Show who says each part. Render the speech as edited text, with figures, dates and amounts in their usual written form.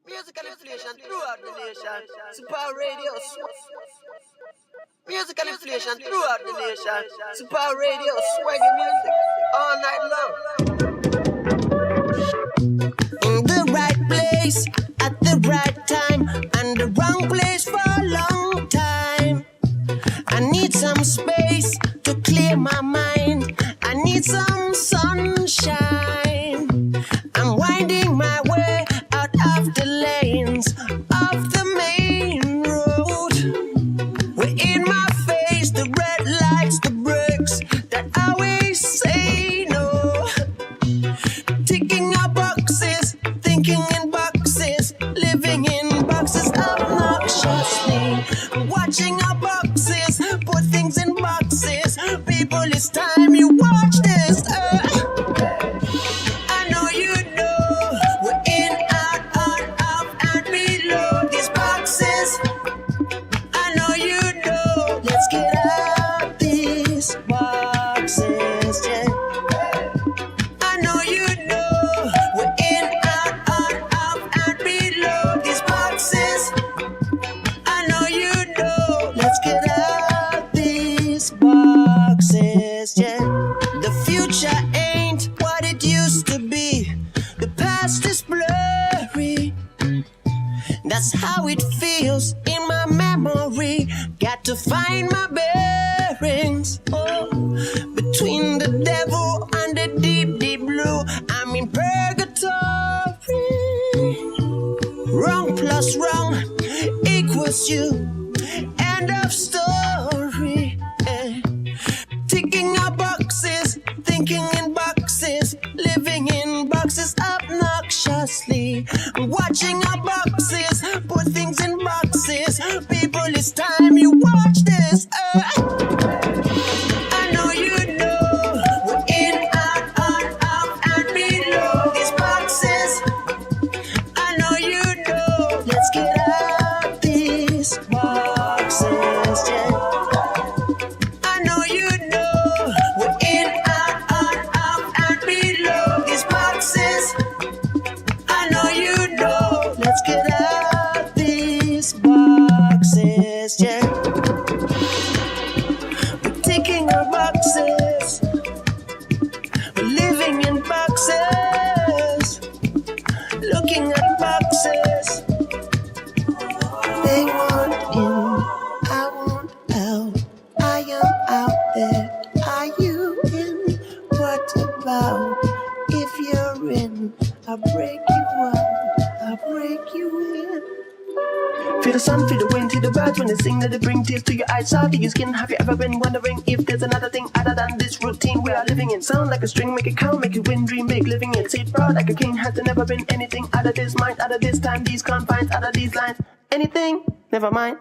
Speaker 1: Musical inflation throughout the nation. Super Radio. Musical inflation throughout the nation. Super Radio, swaggy music all night long. In the right place at the right time, and the wrong place for a long time. I need some space to clear my mind. I need some sunshine. I'm winding my way out of the lanes of the main road. We're in my face, the red lights, the brakes that always say no. Ticking our boxes, thinking in boxes, living in boxes obnoxiously. Watching our boxes, put things in boxes. People, it's time you watch this. I know you know we're in, out, on, up, and below these boxes. I know you know. Let's get out these boxes, yeah. I know you know we're in, out, on, up, and below these boxes. I know you know. Let's get out these boxes, yeah. The future ain't what it used to be. The past is blurry. That's how it feels in my memory. Got to find my bearings. Oh, between the devil and the deep, deep blue, I'm in purgatory. Wrong plus wrong equals you. End of story. Ticking our boxes, thinking in boxes, living in boxes obnoxiously. Watching our boxes, put things in boxes. People, it's time you watch this. I know you know we're in, out, on, up, and below these boxes. I know you know. Let's get out these boxes, yeah. I know you know we're in, out, on, up, and below these boxes. I know you know. Let's get out these boxes, yeah. We're taking our boxes. We're living in boxes. Looking at boxes. They want in, I want out. I am out there. Are you in? What about if you're in? I'll break you up. I'll break you in. Feel the sun, feel the wind, feel the birds when they sing, that they bring tears to your eyes, soft to your skin. Have you ever been wondering if there's another thing other than this routine we are living in? Sound like a string, make it count, make it win, dream big, living it. Say it proud like a king. Has there never been anything out of this mind, out of this time, these confines, out of these lines? Anything? Never mind.